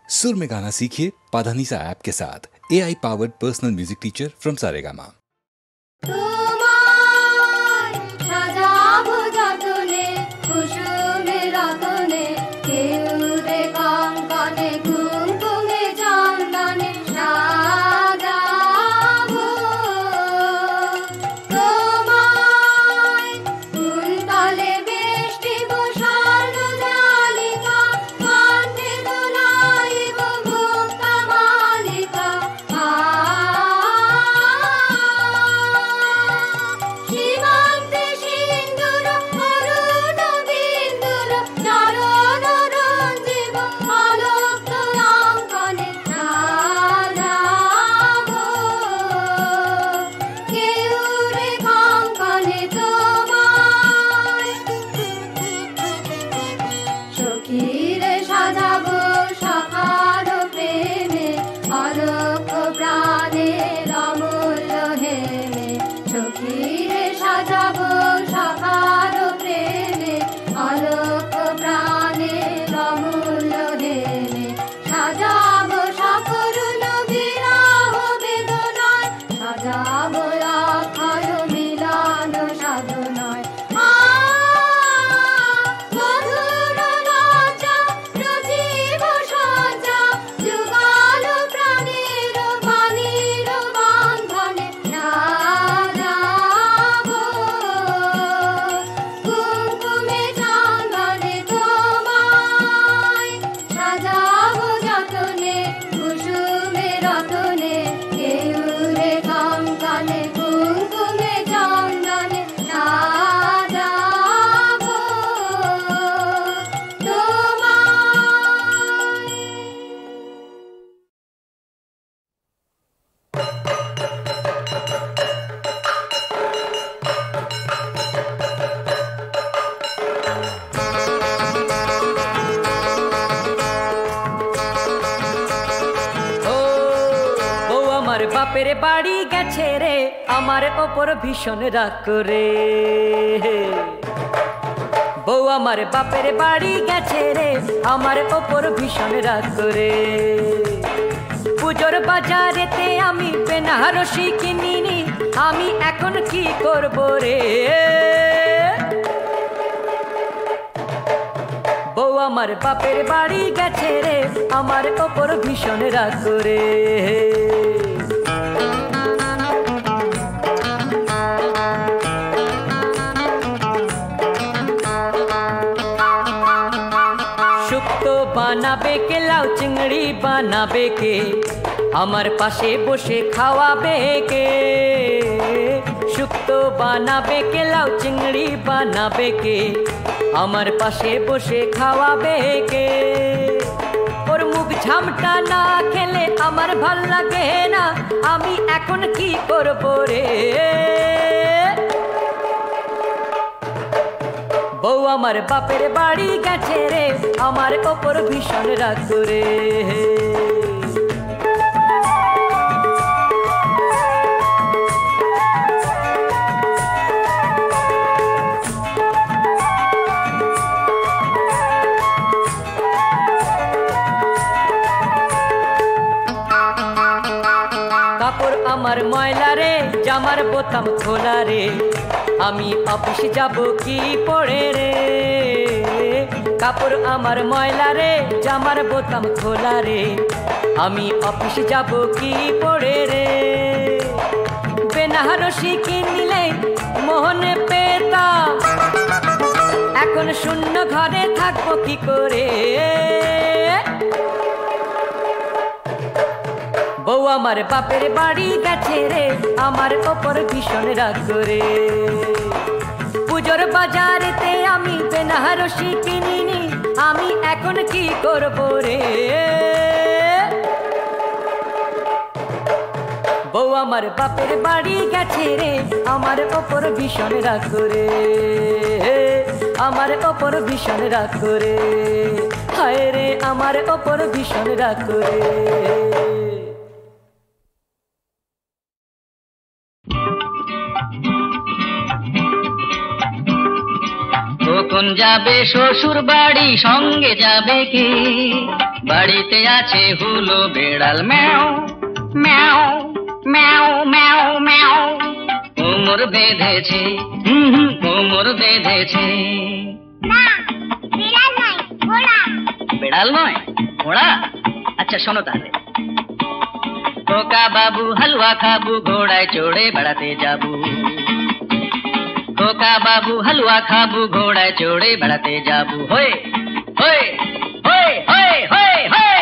सुर में गाना सीखिए पाधानीसा ऐप के साथ। AI powered personal music teacher from Saregama. বাপের বাড়ি গেছে রে আমার ওপর ভীষণ রাগ করে। বউ আমার বাপের বাড়ি গেছে রে আমার ওপর ভীষণ রাগ করে। পুজোর বাজারেতে আমি বেনারসি কিনিনি, আমি এখন কি করব রে। বউ আমার বাপের বাড়ি গেছে রে আমার ওপর ভীষণ রাগ করে। বানাবে কে লাউ চিংড়ি বানাবে কে, আমার পাশে বসে খাওয়াবে কে। শুক্তো বানাবে কে লাউ চিংড়ি বানাবে কে, আমার পাশে বসে খাওয়াবে কে। ওর মুখ ঝামটা না খেলে আমার ভাল লাগে না, আমি এখন কি করব রে। বউ আমার বাপের বাড়ি গেছে রে আমার ওপর ভীষণ রাগ করে। কাপড় আমার ময়লা রে, জামার বোতাম খোলা রে, আমি অফিস যাব কি পরে রে। কাপড় আমার ময়লা রে, জামার বোতাম খোলা রে, আমি অফিস যাব কি পরে রে। বেনারসি কিনলে মোহনে পেতাম, এখন শূন্য ঘরে থাকবো কি করে। বউ আমার বাপের বাড়ি গেছে রে আমার ওপর ভীষণ রাগ করে। পুজোর বাজারেতে আমি বেনারসি কিনিনি, আমি এখন কি করব রে। বউ আমার বাপের বাড়ি গেছে রে আমার ওপর ভীষণ রাগ করে। আমার ওপর ভীষণ রাগ করে, হায় রে আমার ওপর ভীষণ রাগ করে। যাবে শ্বশুর বাড়ি, সঙ্গে যাবে কি? বাড়িতে আছে হুলো বেড়াল, ম্যাও ম্যাও ম্যাও ম্যাও ম্যাও। কোমর বেঁধেছে, কোমর বেঁধেছে। না, বিড়াল নয়, ঘোড়া। বিড়াল নয়, ঘোড়া? আচ্ছা শোনো তাহলে। খোকা বাবু হালুয়া খাবু, ঘোড়ায় চড়ে বেড়াতে যাবো। খোকা বাবু হালুয়া খাবু, ঘোড়ায় চড়ে বেড়াতে যাবো। হয়ে হয়ে হয়ে হয়ে হয়ে হয়ে।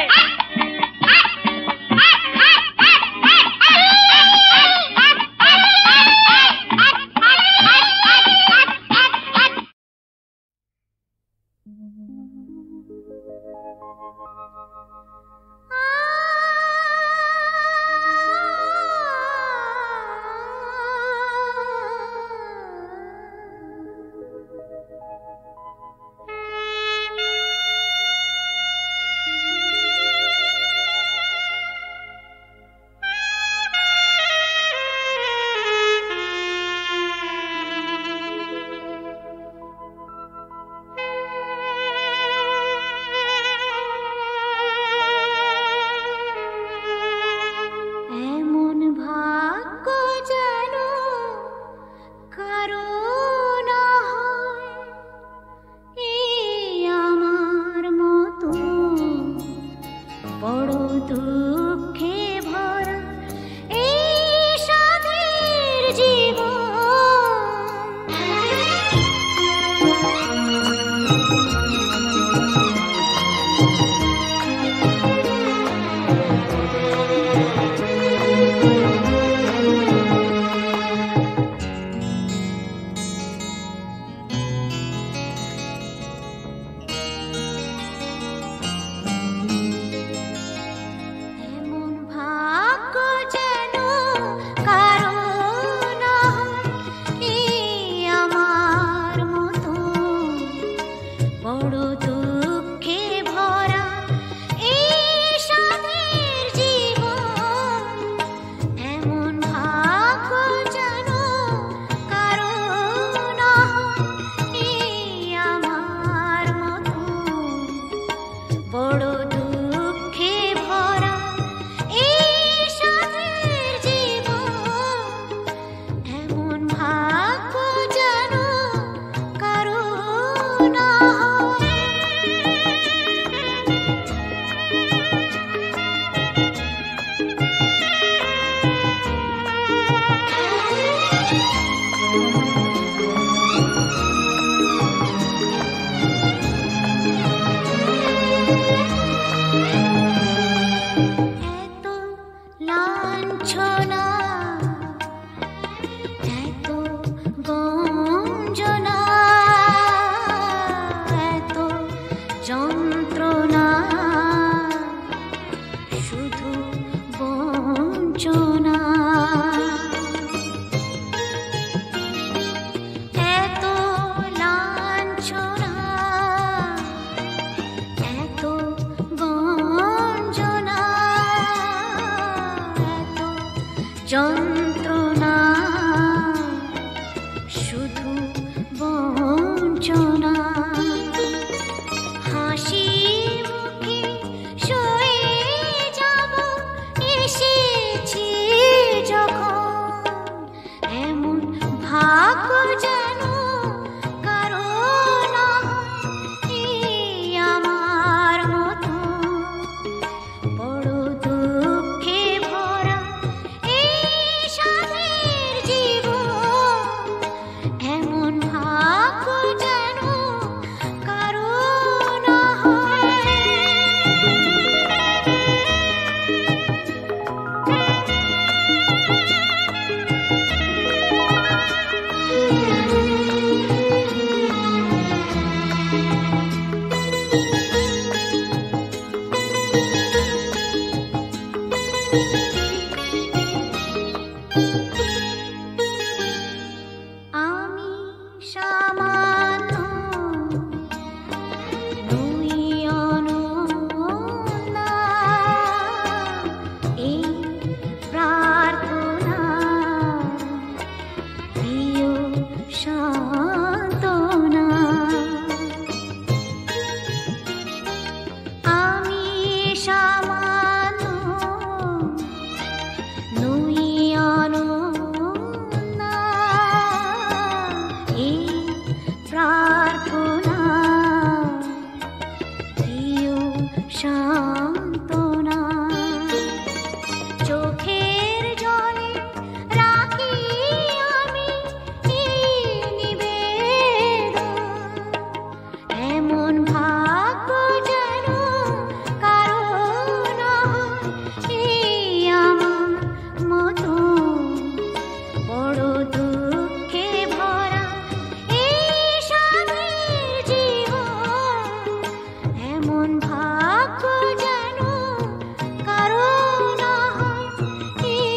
সান্ত্বনা চোখের জলে রাখি আমি এই নিবেদন এমন ভাগ্য যেন কারো না হয় এই আমার মতো বড় দুঃখে ভরা এই স্বামীর জীবন এমন ভাগ্য যেন কারো না হয় এই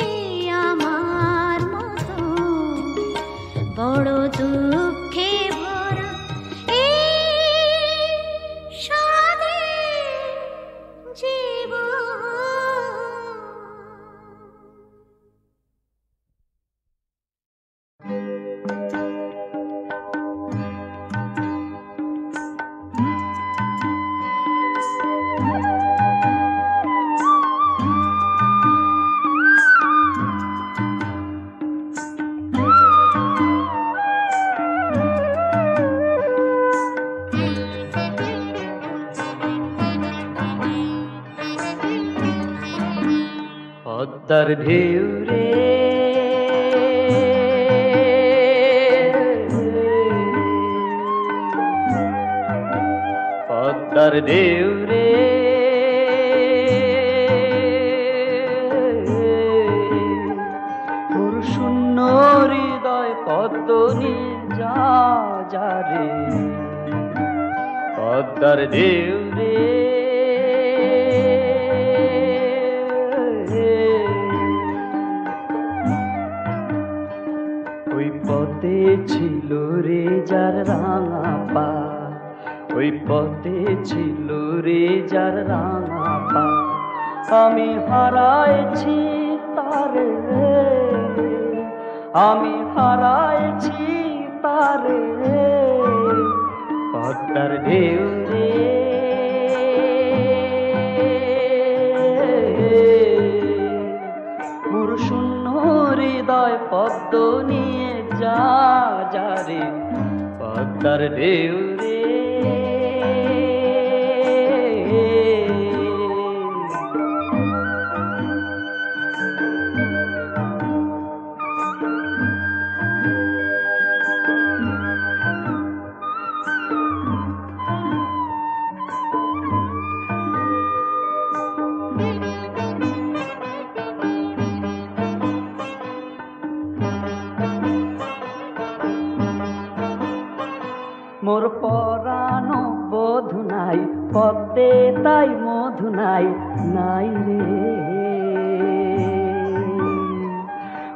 আমার মতো বড় দুঃখে ভরা এই স্বামীর জীবন। পদ্মার ঢেউ রে পদ্মার ঢেউ রে তোর শূন্য হৃদয় পদ্ম নিয়ে যা রে পদ্মার ঢেউ রে ওই পথে ছিল রে যার রাঙা পা ওই পথে ছিল রে যার রাঙা পা আমি হারাইছি তারে আমি হারাইছি তারে পদ্মার ঢেউ রে মোর শূন্য হৃদয় পদ্ম নিয়ে যা রে পদ্মার ঢেউ রে মোর পরানো বধু নাই পদ্মে তাই মধু নাই নাই রে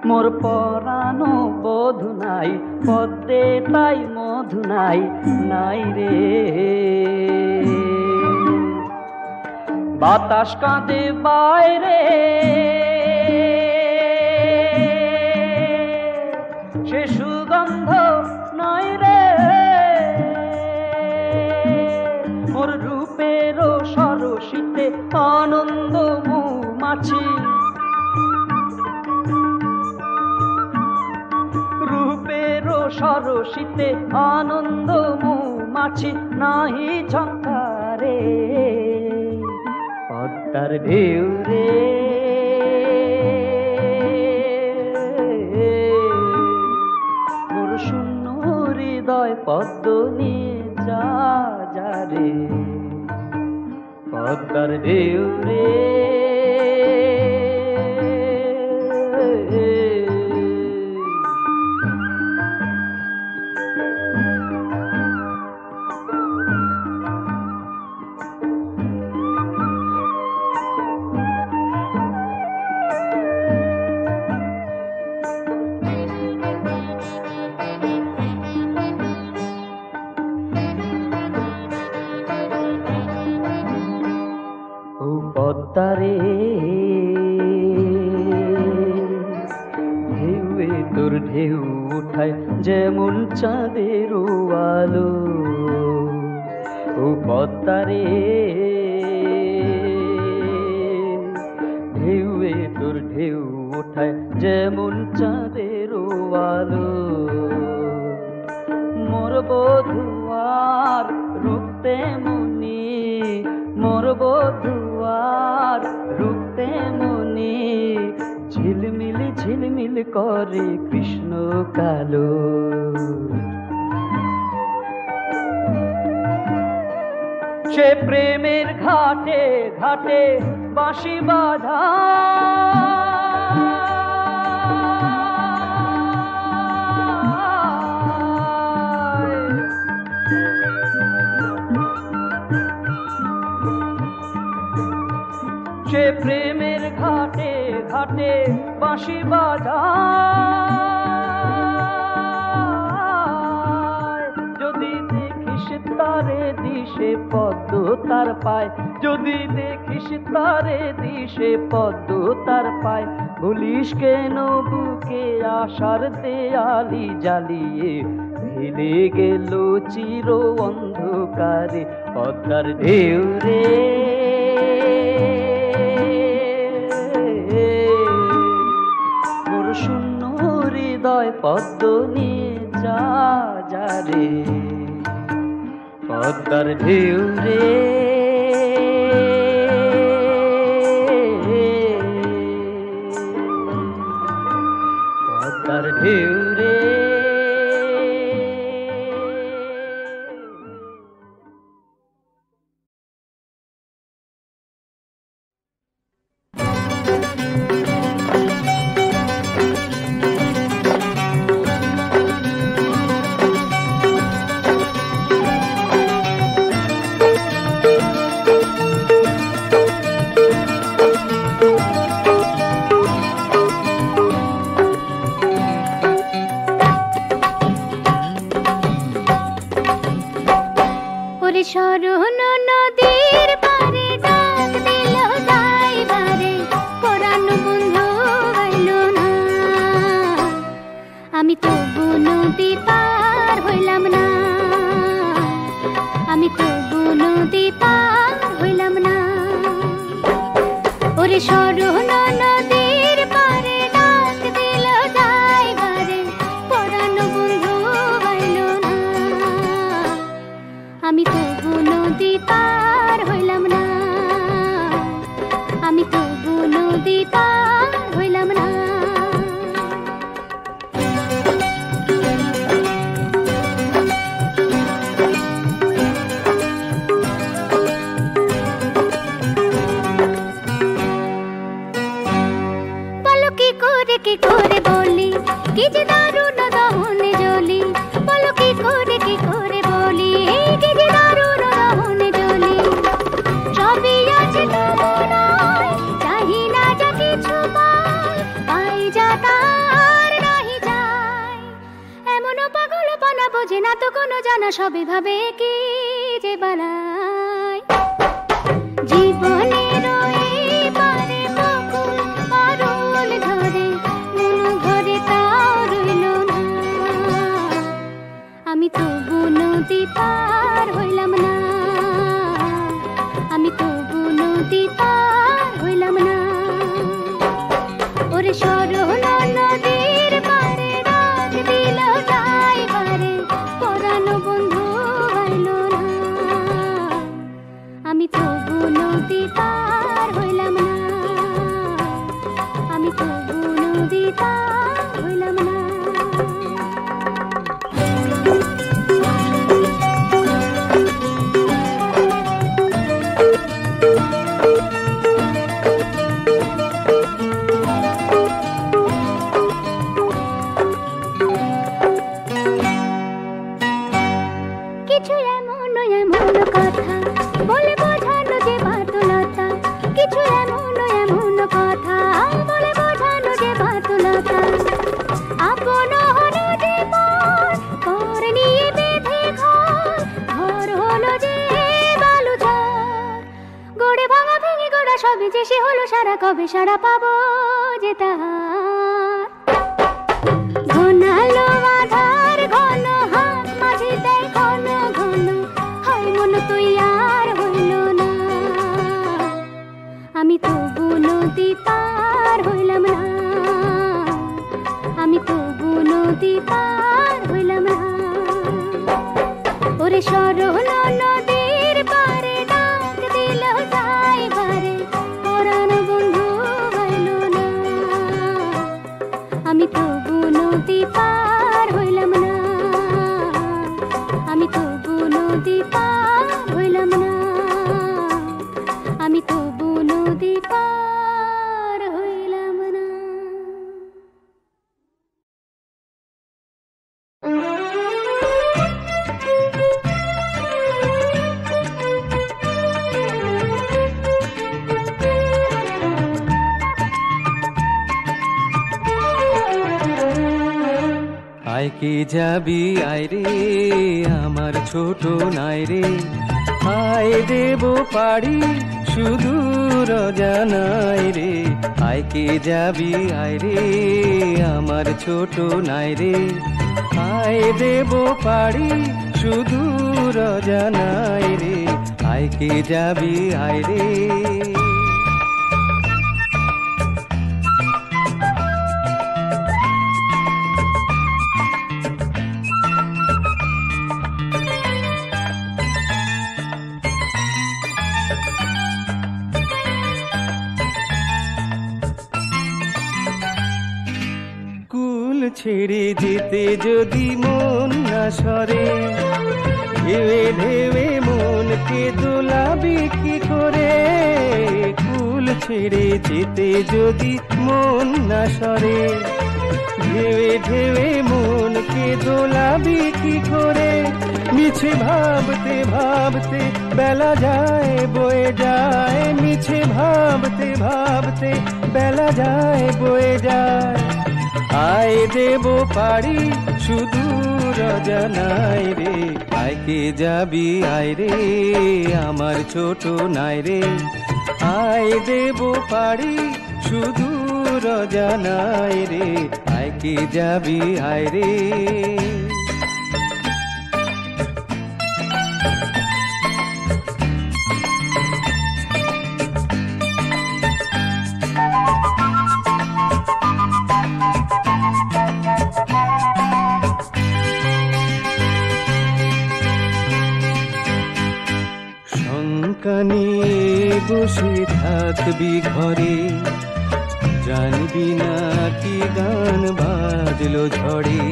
মোর পরানো বধু নাই পদ্মে তাই মধু নাই নাই রে বাতাস কাঁদে বাইরে সে সুগন্ধ নাই রে মোর রূপের সরসিতে আনন্দ মৌমাছি রূপের সরসিতে আনন্দ মৌমাছি নাহি ঝঙ্কারে পদ্মার ঢেউ রে মোর শূন্য হৃদয় পদ্ম নিয়ে যা রে পদ্মার ঢেউ রে পদ্মারে ঢেউয়ে তোর ঢেউ উঠায় যেমন চাঁদের আলো ও পদ্মারে ঢেউয়ে তোর ঢেউ উঠায় যেমন চাঁদের আলো মোর বধুয়ার রূপ তেমনি মোর বধুয়া করে কৃষ্ণ কালো। সে প্রেমের ঘাটে ঘাটে বাঁশি বাঁধা, সে প্রেমের ঘাটে ঘাটে বাঁশি বাঁধা। যদি দেখিস তারে দিশে পদ্ম তার পায়, যদি দেখিস তারে দিশে পদ্ম তার পায়, ভুলিস কেন বুকে আশার দেয়ালি জ্বালিয়ে ভেলে গেল চির অন্ধকারে পদ্মার ঢেউ রে। মোর শূন্য হৃদয় পদ্ম নিয়ে যা যা রে পদ্মার ঢেউ রে। পদ্মার ঢেউ রে। শরণ নদীর পারে ডাক দিল যাইবারে, পরাণ বন্ধু হইল না। আমি তবু নদী পার হইলাম না, আমি তবু নদী পার হইলাম না। ওরে শরণ নদীর পারে ডাক দিল যাইবারে, পরাণ বন্ধু হইল না। আমি তবু নদী পার হইলাম না, আমি তবু নদী পার হইলাম না। বলো কি করে বলি, কি যে দারুণ দহনে জ্বলি। বলো কি করে বলি, কি যে দারুণ দহনে জ্বলি। সবই আছে তোমার, চাহি না যা কিছু পাই যা তার নাহি যায়। এমনও পাগলপনা বোঝে না তো কোনো জানা, সবে ভাবে কি যে বালাই। জীবনের পারে বকুল পারুল ধরে, মন ঘরে তাও রইল না। আমি তবু নদী পার হইলাম না, আমি তবু নদী পার হইলাম না। ওরে শরণ নদীর পারে ডাক দিল যাইবারে, পরাণ বন্ধু হইল না। আমি তবু নদী পার হইলাম না, আমি তবু নদী পার হইলাম না। কিছু এমন এমন কথা বলে বোঝানো যে বাতুলতা, কিছু এমন এমন কথা বলে বোঝানো যে বাতুলতা। আপন হলো যে পর নিয়ে বেঁধে ঘর, ঘর হলো যে বালুচর। গড়ে ভাঙা ভেঙে গোড়া সবই যে সে হলো সারা, কবে সারা পাবো যে তাহার। ঘনালো আধার ঘন হাত মাঝে দেয় ঘন ঘন, হয় মন তুই আর হইল না। আমি তবু নদী পার হইলাম না, আমি তবু নদী পার হইলাম না। ওরে শরণ নদীর পারে ডাক দিল যাইবারে, পরাণ বন্ধু হইল না। আমি তো নদী পার হইলাম না। আয় কে যাবি আয় রে আমার ছোট নাই রে, আয় দেব পাড়ি শুধু রজানাই রে। আয় কে যাবি আয় রে আমার ছোট নাই রে, আয় দেব পাড়ি শুধু রজানাই রে। আয় কে যাবি আয় রে। ছেড়ে যেতে যদি মন না সরে, ঢেউে ঢেউে মনকে দোলাবি কি করে। কুল ছেড়ে যেতে যদি মন না সরে, ঢেউে ঢেউে মনকে দোলাবি কি করে। মিছে ভাবতে ভাবতে বেলা যায় বয়ে যায়, মিছে ভাবতে ভাবতে বেলা যায় বয়ে যায়। আয় দেব পাড়ি শুধু রজানাই রে, আয় কে যাবি আয় রে আমার ছোট নাই রে। আয় দেব পাড়ি শুধু রজানাই রে, আয় কে যাবি আয় রে। কানে বসে থাকবি ঘরে, জানবি না কি গান বাজলো ঝড়ে।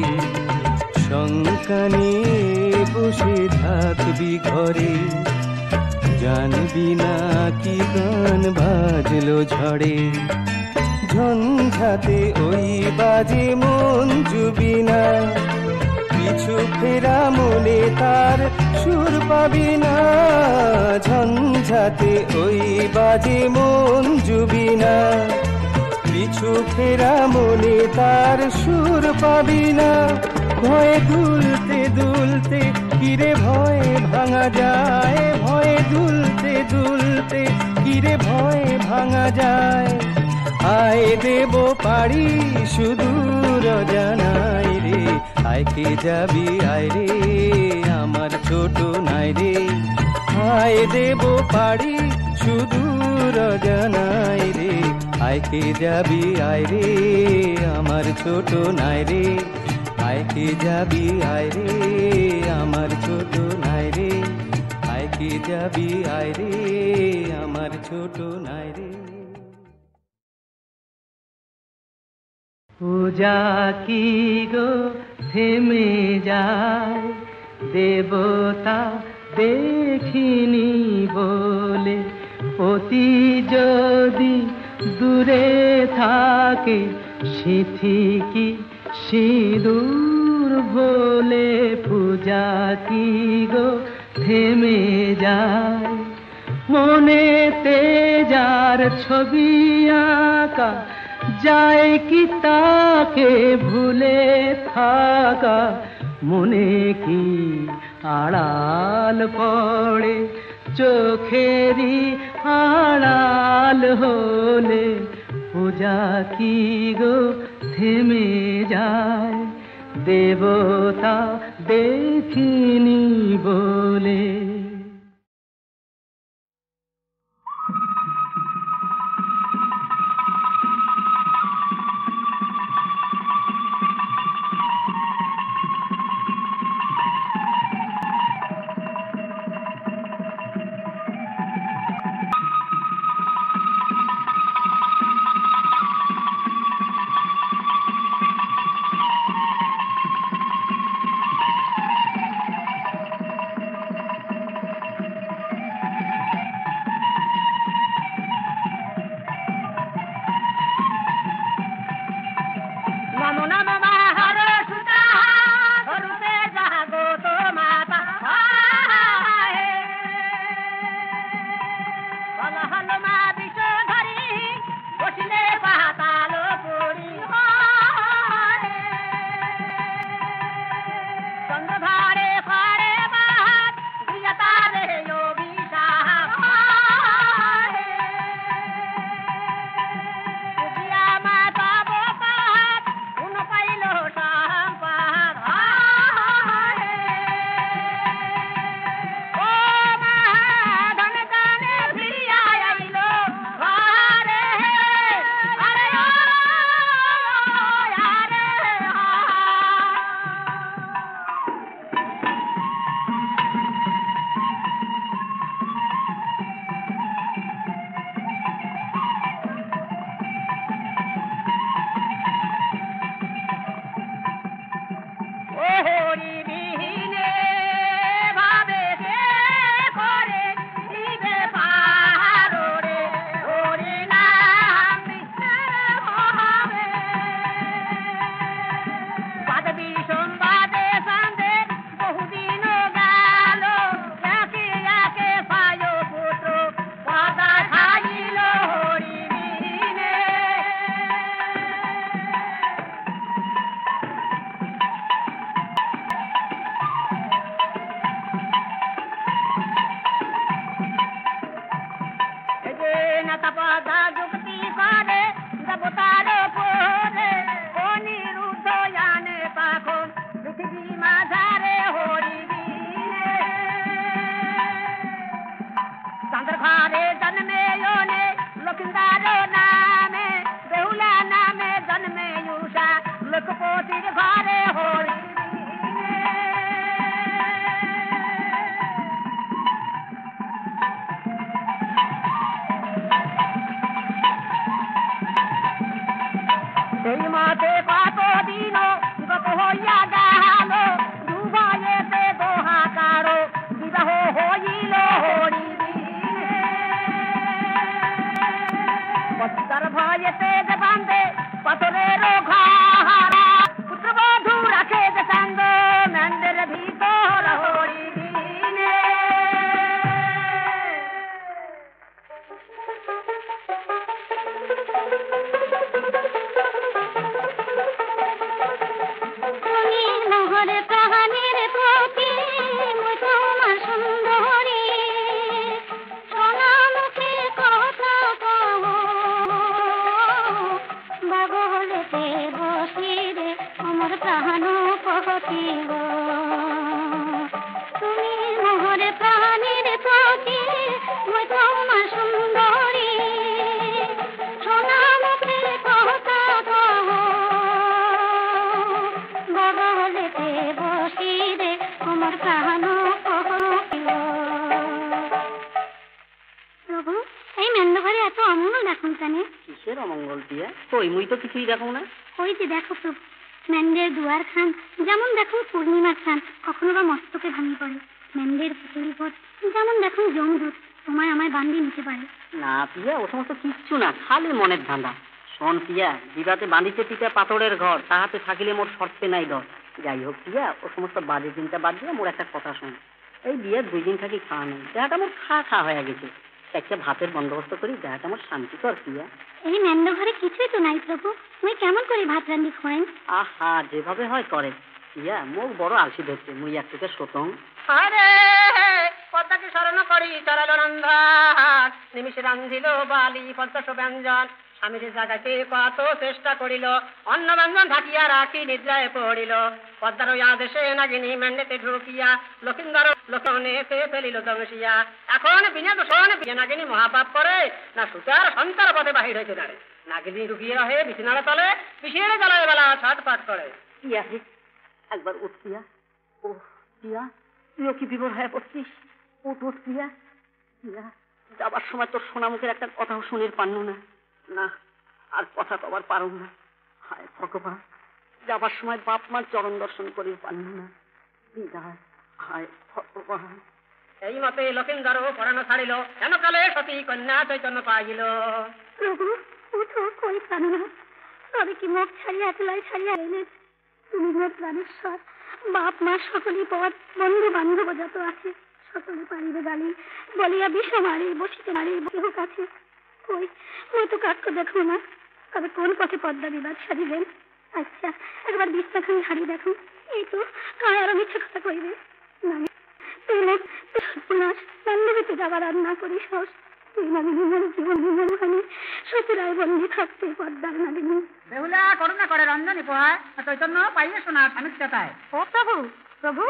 শঙ্কানে বসে থাকবি ঘরে, জানবি না কি গান বাজলো ঝড়ে। ঝঞ্ঝাতে ওই বাজে মন জুবি না, পিছু ফেরা মনে তার সুর পাবি না। ঝঞ্ঝাতে ওই বাজে মন জুবি না, পিছু ফেরা মনে তার সুর পাবি না। ভয়ে দুলতে দুলতে কিরে ভয়ে ভাঙা যায়, ভয়ে দুলতে দুলতে কিরে ভয়ে ভাঙা যায়। আয় দেব পাড়ি শুধু রজানাই রে, আয় কে যাবি আয় রে আমার ছোট নাই রে। আয় দেব পাড়ি শুধু রজানাই রে, আয় কে যাবি আয় রে আমার ছোট নাই রে। আয় কে যাবি আয় রে আমার ছোট নাই রে, আয় কে যাবি আয় রে আমার ছোট নাই রে। পূজা কি গো থেমে যায়, দেবতা দেখিনি বলে। অতি যদি দূরে থাকে সিথি কি সিঁদুর বলে। পূজা কি গো থেমে যায়, মনেতে যার ছবি আঁকা যায় কি তাকে ভুলে থাকা। মনে কি আড়াল পড়ে চোখেরই আড়াল হলে। পূজা কি গো থেমে যায়, দেবতা দেখিনি বলে। বিবাদে বাঁধিতে পিতা পাথরের ঘর তাহাতে থাকিলে মোর শর্তে নাই ডর। যাই হোক প্রিয়া, ও সমস্ত বাজে চিন্তা বাদ দিয়ে মোর একটা কথা শোন। এই বিয়ের 2 দিন থাকি খাওয়া নেই, দেহাটা মোর খা হয়ে গেছে। একটা ভাতের বন্দোবস্ত করি, দেহাটা মোর শান্তি কর প্রিয়া। এই মেন্দ ঘরে কিছুই তো নাই প্রভু, মুই কেমন করে ভাত রান্ধি খোয়েন? আহা, যেভাবে হয় করে প্রিয়া। মুখ বড় আলসি ধরছে, মুই এক থেকে শোতং। আরে পদ্মাকে স্মরণ করি চরাল রন্ধান, নিমিষে রান্ধিল বালি পঞ্চাশ ব্যঞ্জন। স্বামীর জাগাকে কত চেষ্টা করিল, অন্ন ব্যঞ্জন ঢাকিয়া রাখি নিদ্রায় পড়িল। পদ্মার ওই আদেশে নাগিনী মেন্ডেতে ঢুকিয়া লক্ষিন্দর লোকনেতে ফেলিল দংশিয়া। এখন বিনা দোষণ নাগিনী মহাপাপ করে না সুতার সন্তার পথে বাহির হইতে দাঁড়ে। নাগিনী ঢুকিয়ে রহে বিছানার তলে, বিষের জ্বালায় বেলা ছটফট করে। প্রিয়া একবার উঠ প্রিয়া। ও প্রিয়া, তুইও কি বিভোর হয়ে পড়ছিস? উঠ প্রিয়া। প্রিয়া, যাবার সময় তোর সোনা মুখের একটা কথাও শুনির পান্নু না। না, আর কথা কবার পারুম না। হায় ভগবান, যাবার সময় বাপ মার চরণ দর্শন করি পান্নু না। বিদায়। হায় ভগবান। এই মতে লক্ষিন্দর পড়ানো ছাড়িল, কেন কালে সতী কন্যা চৈতন্য পাইল। প্রভু উঠো, কই পানো না, তবে কি মুখ ছাড়িয়া তুলাই ছাড়িয়া এলে তুমি মোর প্রাণেশ্বর। বাপ মা সকলেই পথ, বন্ধু বান্ধব যত আছে সকলে পারিবে গালি বলিয়া বিষ মারি বসিতে মারি কেহ কাছে। কই মই তো কাক্য দেখো না, তবে কোন পথে পদ্মা বিবাদ সারিবেন? আচ্ছা একবার বিস্তাখানি হারি দেখো, এই তো কায় আরো মিথ্যে কথা কইবে না। তুই সর্বনাশ বান্ধবীতে যাবার আর না করিস হস। তুই নাগিনী মোর জীবন বিমোহানি শ্বশুরায় বন্দি থাকতে পদ্মার নাগিনী। বেহুলা করুণা করে রঞ্জনী পোহায়, চৈতন্য পাইয়ে শোনা স্বামীর কথায়। ও প্রভু প্রভু,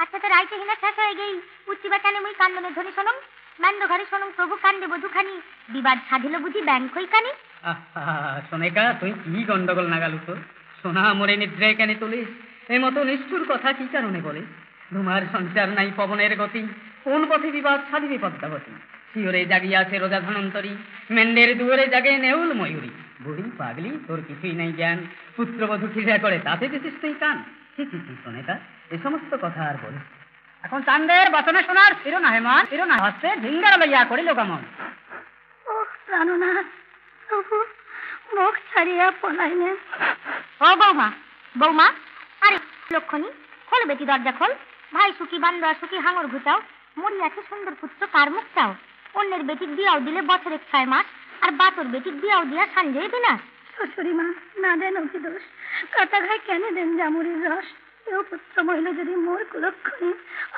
আচ্ছা তো রাইতে হিনা শেষ হয়ে গেই উচ্চিবা কেন মুই কান্দনের ধ্বনি শোনম, মান্দ ঘরে শোনম প্রভু কান্দে বধুখানি, বিবাদ সাধিল বুঝি ব্যাংক হই কানি। সোনেকা তুই কি গন্ডগোল নাগালু তো? সোনা মরে নিদ্রায় কেন তুলিস? এই মতো নিষ্ঠুর কথা কি কারণে বলিস? ধুমার সঞ্চার নাই পবনের গতি, কোন পথে বিবাদ সাধিবে পদ্মাবতী? শিওরে জাগিয়াছে রোজা ধনন্তরী, মেন্ডের দুয়ারে জাগে নেউল ময়ূরী। বুড়ি পাগলি তোর কিছুই নাই জ্ঞান, পুত্রবধূ খিজা করে তাতে দিতিস তুই কান। ঠিক সোনেকা এ সমস্ত কথা আর বলিস। এখন চান্দের বচনে শোনার ফিরো না হেমান, ফিরো না হস্তে ঝিঙ্গার লইয়া করিল কেমন। ও প্রাণনাথ প্রভু, মুখ ছাড়িয়া পলাইলে। ও বৌমা বৌমা, আরে লক্ষণী খোল বেটি দরজা খোল। ভাই সুখী বান্ধব সুখী হাঙর ঘুচাও, মরি আছে সুন্দর পুত্র কার মুখ চাও। অন্যের বেটিক বিয়াও দিলে বছরে 6 মাস, আর বাতর বেটিক বিয়াও দিয়া সাঞ্জয় বিনা। শ্বশুরি মা না দেন অভিদোষ, কাটা ঘাই কেন দেন জামুরির রস। কেউ পুত্র মহিলা যদি মোর কুলক্ষণী,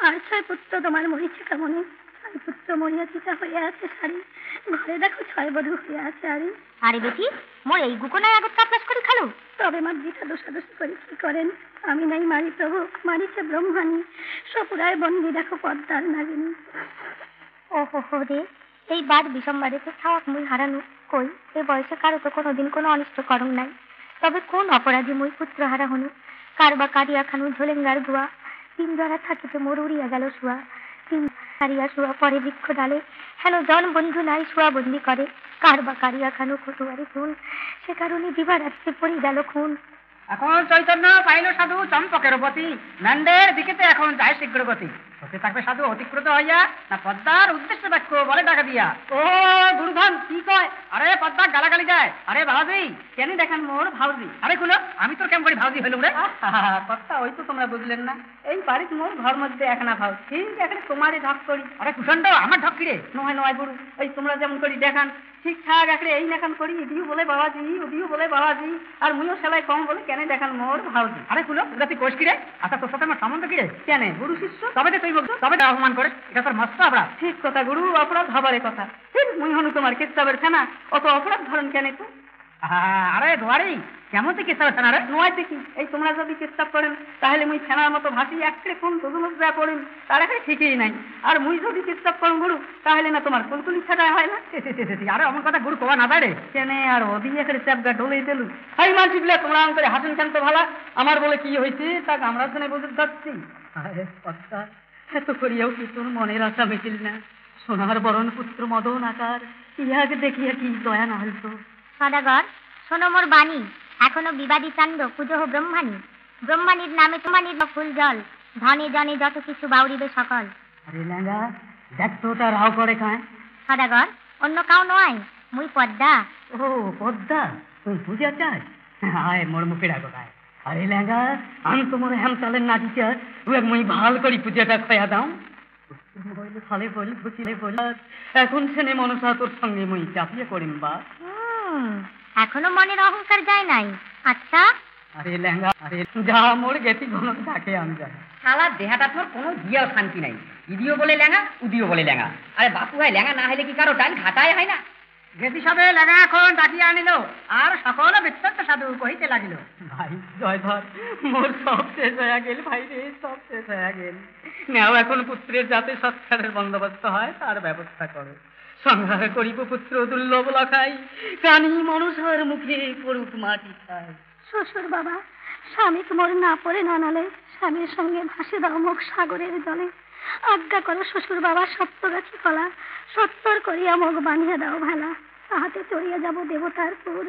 আর 6 পুত্র তোমার মরিছে কেমনে। 6 পুত্র মরিয়া চিতা হইয়া আছে শাড়ি, ঘরে দেখো 6 বধূ হইয়া আছে আরে। আরে বেটি মোর এই গুকনায় আগত কাপলাস করি খালো, তবে মা জিতা দোষাদোষি করি কি করেন? আমি নাই মারি প্রভু, মারিছে ব্রহ্মাণী, সপুরায় বন্দি দেখো পদ্মার নাগিনী। ওহো রে, এই বাদ বিষম্বারে তো ছাওয়াক মুই হারানো। কই এ বয়সে কারো তো কোনোদিন কোনো অনিষ্ট করং নাই, তবে কোন অপরাধী মুই পুত্র হারা হনু। কার বা কারিয়া খানু ঝোলেঙ্গার ধোয়া, তিন জরা থাকিতে মোর উড়িয়া গেল শুয়া। তিন কারিয়া শুয়া পরে বৃক্ষ ডালে, হেন জন বন্ধু নাই শুয়া বন্দি করে। কার বা কারিয়া খানু কটুয়ারি খুন, সে কারণে দিবারাত্রি পড়ি গেল খুন। এখন চৈতন্য পাইল সাধু চম্পকের পতি, ম্যান্ডের দিকেতে এখন যায় শীঘ্র গতি। হতে থাকবে সাধু অতিক্রত হইয়া, না পদ্মার উদ্দেশ্যে বাক্য বলে ডাকা দিয়া। ও গুরুধন কি কয়? আরে পদ্মা গালাগালি যায়। আরে বাবাজি কেন দেখেন মোর ভাউজি। আরে খুলো, আমি তোর কেমন করে ভাউজি হইলুম রে? কথা ওই তো তোমরা বুঝলেন না, এই বাড়ির মোর ঘর মধ্যে একনা ভাউ, ঠিক এখানে তোমারই ঢক করি। আরে কুষণ্ড আমার ঢক কিরে? নয় নয় গুরু, এই তোমরা যেমন করি দেখান ঠিকঠাক এখানে এই নাখান করি, ইদিও বলে বাবাজি ওদিও বলে বাবাজি, আর মুইও সেলাই কম বলে কেন দেখান মোর ভাউজি। আরে খুলো, এটা তুই কোষ কিরে? আচ্ছা তোর সাথে আমার সম্বন্ধ কিরে? কেন গুরু শিষ্য তবে তুই বলছো, তবে অপমান করে, এটা তোর মস্ত অপরাধ। ঠিক কথা গুরু, অপরাধ হবারে কথা। ঠিক মুই হনু তোমার কিতাবের ছানা, অত অপরাধ ধরেন কেন তো? আরে ধোয়ারি কেমন তুই কিতাবের ছানা রে? নয় দেখি এই তোমরা যদি কিতাব করেন তাহলে মুই ছানার মতো ভাসি একটে কোন তদুমত যা পড়েন তার এখানে ঠিকই নাই। আর মুই যদি কিতাব করুন গুরু তাহলে না তোমার কুলকুলি ছাড়া হয় না। আরে আমার কথা গুরু কবা না দাঁড়ে কেন? আর ওদি এখানে চ্যাপগা ডলে দিলু হাই মানছি বলে তোমরা আমাকে হাসেন কেন তো ভালা? আমার বলে কি হয়েছে তা আমরা শুনে বুঝতে যাচ্ছি। আরে কথা এত করিয়াও কি তোর মনের আশা মিটিল না? সোনার বরণ পুত্র মদন আকার, ইহাকে দেখিয়া কি দয়া না হইতো। সদাগর শোনো মোর বাণী, এখনো বিবাদী চান্দ পুজো ব্রহ্মাণী। ব্রহ্মাণীর নামে তোমানির ফুল জল, ধনে জনে যত কিছু বাউরিবে সকল। আরে লেঙ্গা দেখ তো তার হাও করে খায়। সদাগর অন্য কাউ নয়, মুই পদ্মা। ও পদ্মা, তুই পূজা চাস? আয় মোর মুখে ডাকো গায়। আরে লেঙ্গা আমি তো মোর হেমতালের না টিচার, তুই মুই ভাল করি পূজাটা খয়া দাও। ফলে বলি বুঝিলে বল, এখন সেনে মনসা তোর সঙ্গে মুই চাপিয়ে করিম বা। এখনো মনের অহংকার যায় নাই? আচ্ছা আরে লেঙ্গা, আরে যা মোর গেতি ঘন থাকে আমি যাই। শালা দেহাটা তোর কোনো দিয়াও শান্তি নাই, ইদিও বলে লেঙ্গা উদিও বলে লেঙ্গা। আরে বাপু ভাই লেঙ্গা না হলে কি কারো ডাল ঘাটাই হয় না? গেতি সবে লেঙ্গা এখন ডাকিয়া আনিল, আর সকল বিস্তৃত সাধু কহিতে লাগিল। ভাই জয় ধর, মোর সব শেষ হয়ে গেল ভাই রে, সব শেষ হয়ে গেল। নেও এখন পুত্রের যাতে সৎকারের বন্দোবস্ত হয় তার ব্যবস্থা করো। সংগ্রহ করিব পুত্র দুর্লভ লখাই, কানি মনুষার মুখে পড়ুক মাটি খায়। শ্বশুর বাবা, স্বামী তোমার না পড়ে না নালে স্বামীর সঙ্গে ভাসে দাও মুখ সাগরের জলে। আজ্ঞা করো শ্বশুর বাবা, সত্য গাছি কলা, সত্তর করিয়া মুখ বানিয়ে দাও ভালা। তাহাতে চড়িয়া যাব দেবতার পুর,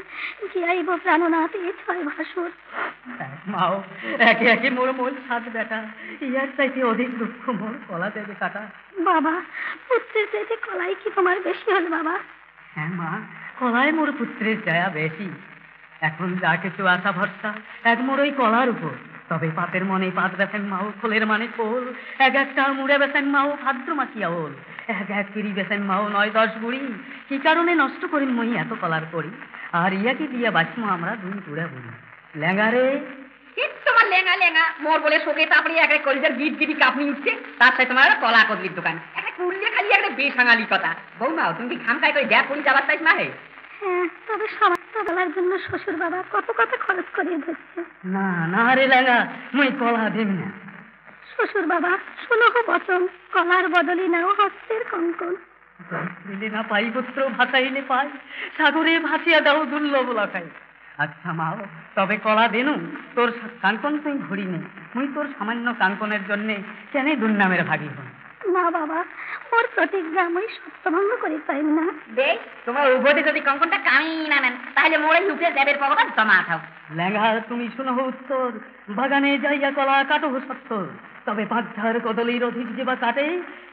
গিয়াইব প্রাণনাথ এই 6 ভাসুর। মাও একে একে মোর মোল 7 বেটা, ইয়ার চাইতে অধিক দুঃখ মোর কলা দেবে কাটা। বাবা পুত্রের চাইতে কলাই কি তোমার বেশি হল বাবা? হ্যাঁ মা, কলায় মোর পুত্রের চায়া বেশি। এখন যা কিছু আশা ভরসা এক মোড়ই কলার উপর। তবে পাতের মনে পাত বেছেন মাও, খোলের মানে খোল, এক একটা মুড়ে বেছেন মাও, ভাদ্র মাসিয়া ওল, এক এক কিরি বেছেন মাও 9-10 গুড়ি। কি কারণে নষ্ট করেন মই এত কলার করি, আর ইয়াকে দিয়া বাঁচমো আমরা 2 বুড়া বুড়ি। লেঙ্গারে তোমার লেঙা লেঙা মোর বলে শোকে তাপড়ি এক কলিজার গিট গিটি কাঁপনি উঠছে, তার সাথে তোমার কলা কদলির দোকান একটা কুড়লে খালি একটা বেসাঙালি কথা। বৌমা তুমি কি খামখাই করে গ্যাপ পড়ি যাবার চাইছ না হে? হ্যাঁ, তবে সমস্ত বেলার জন্য শ্বশুর বাবা কত কথা খরচ করিয়ে দিচ্ছে। না না রে লেঙ্গা, মই কলা দেবি না। শ্বশুর বাবা শুনো বচন, কলার বদলি নাও হস্তের কঙ্কন। দিলে না পাই পুত্র, ভাসাইলে পাই, সাগরে ভাসিয়া দাও দুর্লভ লাখাই। আচ্ছা মাও, তবে কলা দেনু, তোর কাঙ্কন তুই ঘুরি নে, মুই তোর সামান্য কাঙ্কনের জন্যে কেন দুর্নামের ভাগী হন? না বাবা, ওর প্রতিজ্ঞা আমি সত্যভঙ্গ করি পাই না। দেখ তোমার উভয়তে যদি কঙ্কনটা কামি না নেন, তাহলে মোড়ে লুটে দেবের পকটা জমা থাও। লেঙ্গা তুমি শুনো উত্তর, বাগানে যাইয়া কলা কাটো সত্তর, তবে 5 ঝাড় কদলির অধিক যে বা কাটে,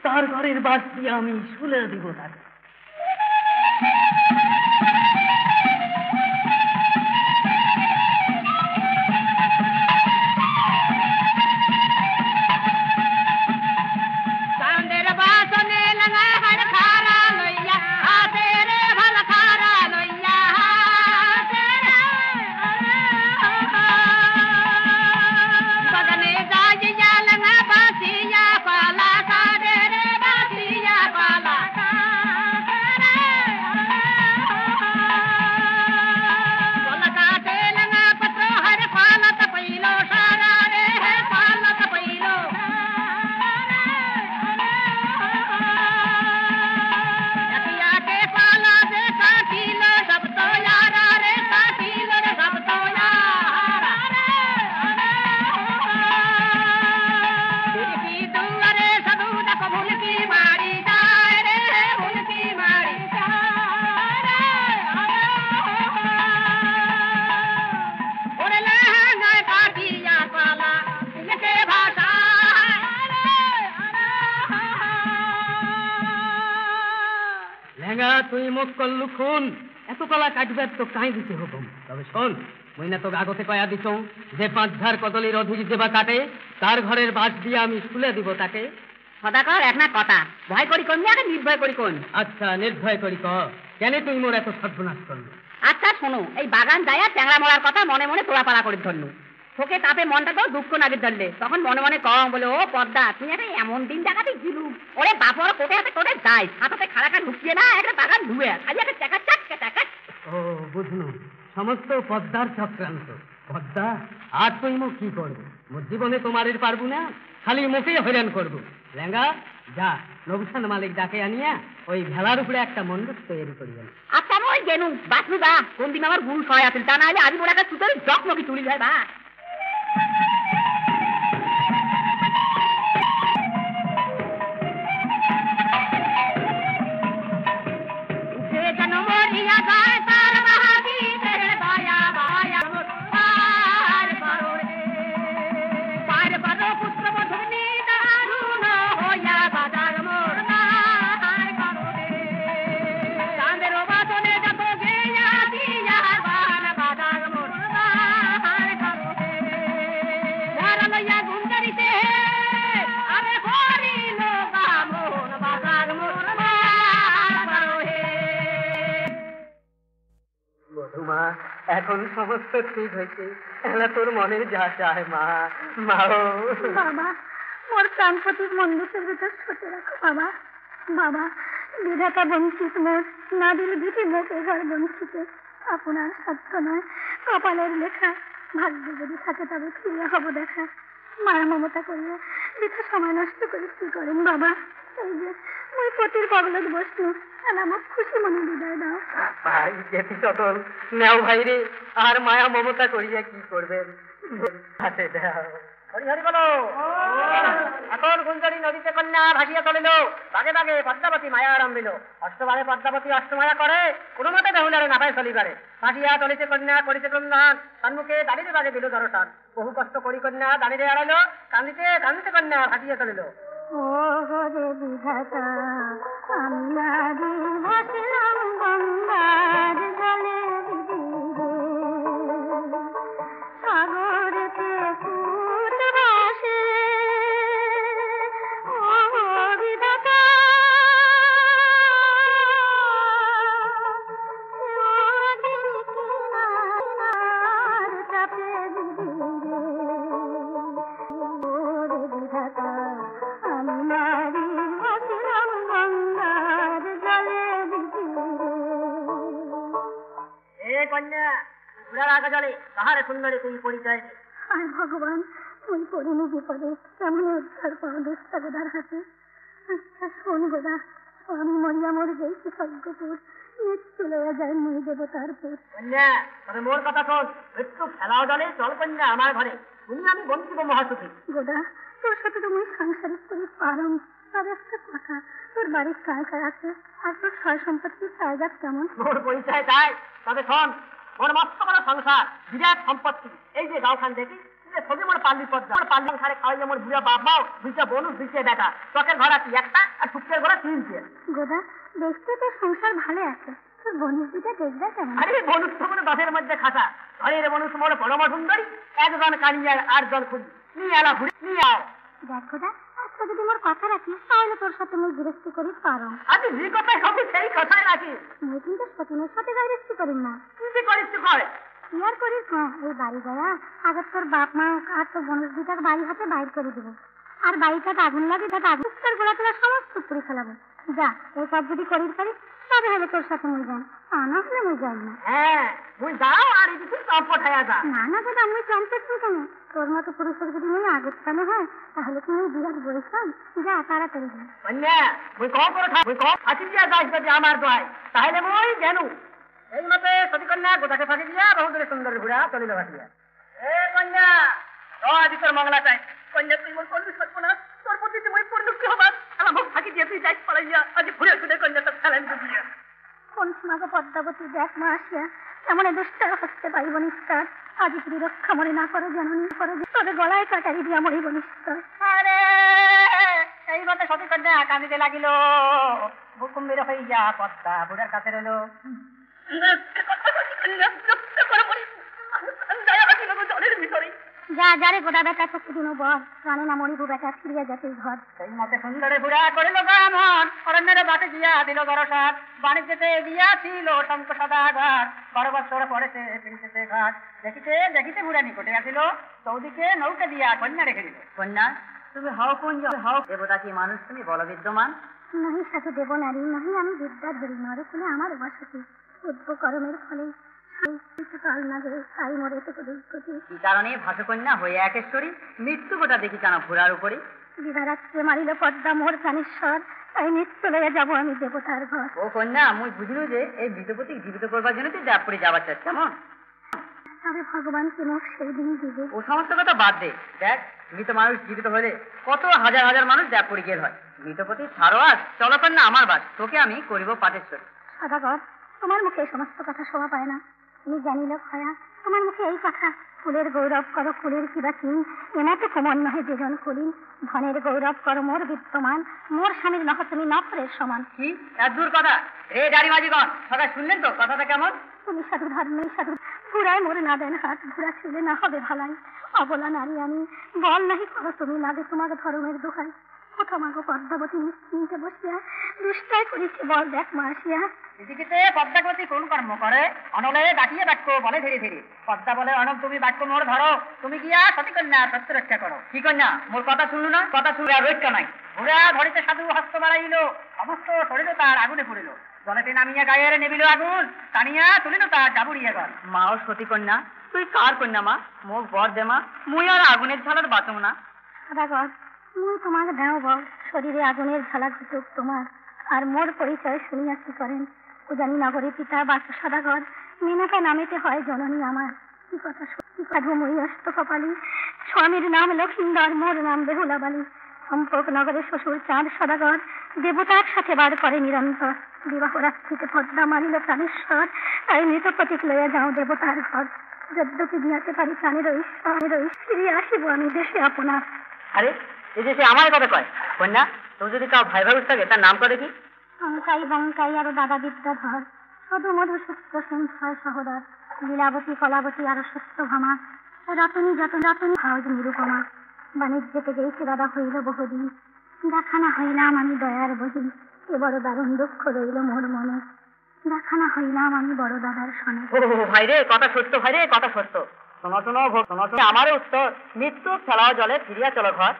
তার ঘরের বাস দিয়ে আমি শুলে দিব তাকে। তুই মুখ করলু খুন, এত কলা কাটবে তো কাই দিতে হুকুম। তবে শোন, মইনা তো আগতে কয়া দিছ যে 5 ঝাড় কদলির অধিক যে বা কাটে, তার ঘরের বাস দিয়ে আমি শুলে দিব তাকে। সদাকর এক না কথা, ভয় করি কোন আগে নির্ভয় করি কোন? আচ্ছা নির্ভয় করি ক, কেন তুই মোর এত সর্বনাশ করলি? আচ্ছা শোনো, এই বাগান যাইয়া ট্যাংরা মরার কথা মনে মনে তোলাপাড়া করে ধরলু। তোকে তাপে মনটা তো দুঃখ নাগে ধরলে, তখন মনে মনে কম বলে, ও পদ্মা তুই একটা এমন দিন দেখাতে গিলু, ওরে বাপর কোটে হাতে কোটে যাই, হাতে খাড়াকা ঢুকিয়ে না একটা বাগান ধুয়ে খালি একটা চাকা চাকা চাকা। ও বুঝলু, সমস্ত পদ্মার চক্রান্ত। পদ্মা আর তুই মুখ কি করবো? মোর জীবনে তোমার পারবো না, খালি মুখেই হইরান করবো। লেঙ্গা যা, নবসান মালিক ডাকে আনিয়া ওই ভেলার উপরে একটা মণ্ডপ তৈরি করিবেন। আচ্ছা আমি ওই গেলু বাঁচলু বা কোন দিন আমার ভুল সয় আছিল, তা না হলে আজ মোর একটা সুতোর যত্ন কি তুলি যায় বা। এখন সমস্ত ঠিক হয়েছে, এলা তোর মনে যা চায় মা। বাবা, মোর প্রাণপতির মন্দিরের ভিতর ছোটে রাখো বাবা। বাবা, বিধাতা বঞ্চিত মোর, না দিলে দিতে মোকে ঘর বঞ্চিত। আপনার সাধ্য নয়, কপালের লেখা, ভাগ্য যদি থাকে তবে ফিরে হব দেখা। মায়া মমতা করিয়া বৃথা সময় নষ্ট করে কি করেন বাবা? এই যে ওই পতির পগলত বস্তু, আমার খুশি মনে বিদায় দাও। ভাই যেতে চটল নেও ভাই রে, আর মায়া মমতা করিয়া কি করবেন? হাতে দাও। হরি হরি বলো। এখন গুঞ্জরি নদীতে কন্যা ভাসিয়া চলিল, বাগে বাগে পদ্মাবতী মায়া আরম্ভিল। অষ্টবারে পদ্মাবতী অষ্টমায়া করে, কোনো মতে বেহুলারে নাপায় চলিবারে। ভাসিয়া চলিতে কন্যা করিতে ক্রন্দন, সন্মুখে দাঁড়িতে বাগে দিল দর্শন। বহু কষ্ট করি কন্যা দাঁড়িয়ে আড়াইল, কান্দিতে কান্দিতে কন্যা ভাসিয়া চলিল। ও হরে বিধাতা, আমি আগে ভাসলাম গঙ্গার জলে দিদিরে। কন্যা ঘোড়ার আগা জলে কাহারে সুন্দরী তুই পরিচয় দে। আর ভগবান ওই পরিণী বিপদে কেমন উদ্ধার পাও দুষ্টা গোদার হাতে। আচ্ছা শোন গোদা, স্বামী মরিয়া মোর গেছি স্বর্গপুর, মৃত্যু লইয়া যায় মই দেবতার পুর। কন্যা তবে মোর কথা শোন, মৃত্যু ফেলাও জলে চল কন্যা আমার ঘরে, তুমি আমি বঞ্চিত মহাসুখী। গোদা তোর সাথে তো মই সাংসারিক করে পারম, তবে একটা কথা, তোর বাড়ির কার কার আছে আর তোর সয় সম্পত্তির জায়গা কেমন? মোর পরিচয় তাই, তবে শোন মোর মস্ত বড় সংসার, বিরাট সম্পত্তি। এই যে গাঁওখান দেখি ছবি মোর পাল্লি পদ্মা, মোর পাল্লি সংসারে খাওয়াইলে মোর বুড়া বাপ মাও, দুইটা বনুষ, দুইটা বেটা, চকের ঘোড়া কি একটা আর শুক্রের ঘোড়া তিনটে। গোদা দেখতে তোর সংসার ভালো আছে, তোর বনুষ দুটা দেখবে কেমন? আরে বনুষ তো কোনো দশের মধ্যে খাসা, ঘরের বনুষ মোর বড় সুন্দরী, একজন কানিয়ার আর জন খুঁজি, নিয়ে এলা ঘুরি নিয়ে আও। দেখ গোদা, আজকে যদি মোর কথা রাখিস তাহলে তোর সাথে মই গৃহস্থী করি পারো। আমি যে কথাই হবে সেই কথাই রাখি। মই কিন্তু সতীনের সাথে গৃহস্থী করিম না। তুই যে করিস তুই কর। কি আর করিস? হ্যাঁ এই বাড়ি যাওয়া আগে তোর বাপ মা আর তোর বনুষ দুটার বাড়ি হাতে বাইর করে দেবো, আর বাড়িটাতে আগুন লাগে, তাতে আগুন গোলা তোলা সমস্ত পুরি ফেলাবো। যা এই সব যদি করিস পারিস তবে হবে তোর সাথে মই যান, তা না হলে মই যাই না। হ্যাঁ তুই যাও আর এই কিছু চম্পট হয়ে যা। না না দাদা আমি চম্পেছি কেন? তোর মতো পুরুষের যদি মই আগের সামনে হয় তাহলে কি আমি বিরাট বলতাম? যা তাড়াতাড়ি যা। কন্যা তুই কম করে থাক, তুই কম ফাঁকি দিয়া যাস যদি আমার দোয়াই, তাহলে মই জানু। এই মতে সতী কন্যা গোটাকে ফাঁকি দিয়া বহুদূরে সুন্দর ঘুরা চলিল ভাটিয়া। এ কন্যা আজ তোর মঙ্গলা চাই। কন্যা তুই মোর করবি সত্য না, তোর প্রতি মই পরিণতি হবার আমার মুখ ফাঁকি দিয়ে তুই যাই পালাইয়া আজ ঘুরে ঘুরে কন্যা তোর ফেলেন দিয়া। কোন সীমাকে পদ্মাবতী দেখ মা আসিয়া এমন দুষ্টার হচ্ছে পাইব নিস্তার, আজ যদি রক্ষা মনে না করে জননী করে তবে গলায় কাটারি দিয়া মরিব নিস্তার। আরে এই মতে সতী কন্যা কাঁদিতে লাগিল, ভূকুম্বির হইয়া পদ্মা বুড়ার কাছে রইল। জলের ভিতরে যা যারে গোদা বেটা চোখ দিন বর জানে না মরিব বেটা ফিরিয়া যাতে ঘর। সেই মতে সুন্দরে বুড়া করিল গামন, অরণ্যের বাটে গিয়া দিল দরসাদ, বাণিজ্যতে গিয়াছিল শঙ্খ সদাগর, 12 বৎসর পরেতে ফিরিতেছে ঘাট। দেখিতে দেখিতে বুড়া নিকটে আসিল, চৌদিকে নৌকা দিয়া কন্যা রেখে দিল। কন্যা তুমি হও কোন হও দেবতা কি মানুষ, তুমি বল বিদ্যমান? নাহি সাথে দেব নারী, নাহি আমি বিদ্যা ধরি, নরে শুনে আমার বসতি উদ্ভ করমের ফলে কাল না গে তাই মরে তো দুর্গতি। কি কারণে ভাসকন্যা হয়ে একেশ্বরী, মৃত্যু গোটা দেখি কেন ঘোড়ার উপরে? দিবারাত্রে মারিল পদ্মা মোর প্রাণেশ্বর, তাই নিত্য লইয়া যাব আমি দেবতার ঘর। ও কন্যা মুই বুঝিল যে এই মৃতপতি জীবিত করবার জন্য তুই দেবপুরে যাবার চাস, কেমন? তবে ভগবান কি মোর সেই দিন দিবে? ও সমস্ত কথা বাদ দে, দেখ মৃত মানুষ জীবিত হলে কত হাজার হাজার মানুষ দেবপুরে গেল হয়। মৃতপতি ছাড়ো আস, চলো কন্যা আমার বাস, তোকে আমি করিব পাটেশ্বরী। সদাগর তোমার মুখে এই সমস্ত কথা শোভা পায় না, তুমি জানিল খয়া তোমার মুখে এই কথা। ফুলের গৌরব করো ফুলের কিবা চিন, এনাতে কোমল নহে যেজন কুলীন, ধনের গৌরব করো মোর বিদ্যমান, মোর স্বামীর নহ তুমি নফরের সমান। কি এত দূর কথা রে দাড়িমাঝিগণ, সবাই শুনলেন তো কথাটা কেমন? তুমি সাধু ধর্মে সাধু, ঘুরায় মোরে না দেন হাত, ঘুরা ছেলে না হবে ভালাই, অবলা নারী আমি বল নাহি করো তুমি, লাগে তোমাকে ধর্মের দোহাই। প্রথমাগো পদ্মাবতী নিশ্চিন্তে বসিয়া দুষ্টাই করেছি বল দেখ মা আসিয়া। পৃথিবীতে পদ্মাবতী কোন কর্ম করে? অনলে ডাকিয়ে বাক্য বলে ধীরে ধীরে। পদ্মা বলে অনব তুমি বাক্য মোর ধরো, তুমি গিয়া সতী কন্যা সত্য রক্ষা করো। কি কন্যা মোর কথা শুনলো না? কথা শুনে আর রক্ষা নাই। ঘোড়া ধরিতে সাধু হস্ত বাড়াইল, সমস্ত শরীর তার আগুনে পড়িল, জলেতে নামিয়া গায়ের নেবিল আগুন, টানিয়া তুলিল তার জাবুরিয়া গল। মা ও সতী কন্যা তুই কার কন্যা মা? মোক বর দে মা, মুই আর আগুনের ঝালার বাঁচব না। সদাগর মুই তোমাকে দাও বল, শরীরে আগুনের ঝালা ঘুটুক তোমার, আর মোর পরিচয় শুনিয়া কি করেন? উজানি নগরে পিতা বাস সদাগর, মেনকা নামেতে হয় জননী আমার। কি কথা সত্যি সাধু মই অষ্ট কপালী, স্বামীর নাম লক্ষিন্দর, মোর নাম বেহুলাবালী। চম্পক নগরে শ্বশুর চাঁদ সদাগর, দেবতার সাথে বার করে নিরন্তর। বিবাহ রাত্রিতে পদ্মা মারিল প্রাণেশ্বর, তাই মৃত প্রতীক লইয়া যাও দেবতার ঘর। যদ্যপি দিয়াতে পারি প্রাণের ঈশ্বর, ফিরিয়ে আসিব আমি দেশে আপনার। আরে এই যে সে আমার কথা কয়। কন্যা তুমি যদি কাউ ভাই ভাই থাকে তার নাম করে কি? শঙ্কাই বঙ্কাই আর দাদা বিদ্যাধর, শুধু মধু সত্য সংশয় সহদর, লীলাবতী কলাবতী আর সত্যভামা, রতনী যত রতনী হাউজ নিরুপমা। বাণিজ্যতে গেছি দাদা হইল বহুদিন, দেখা না হইলাম আমি দয়ার বহিন, এ বড় দারুণ দুঃখ রইল মোর মনে, দেখা না হইলাম আমি বড় দাদার সনে। ও ভাই রে কথা সত্য, ভাই রে কথা সত্য। শোনো শোনো শোনো শোনো আমারও উত্তর, মৃত্যু ফেলাও জলে ফিরিয়া চলো ঘর।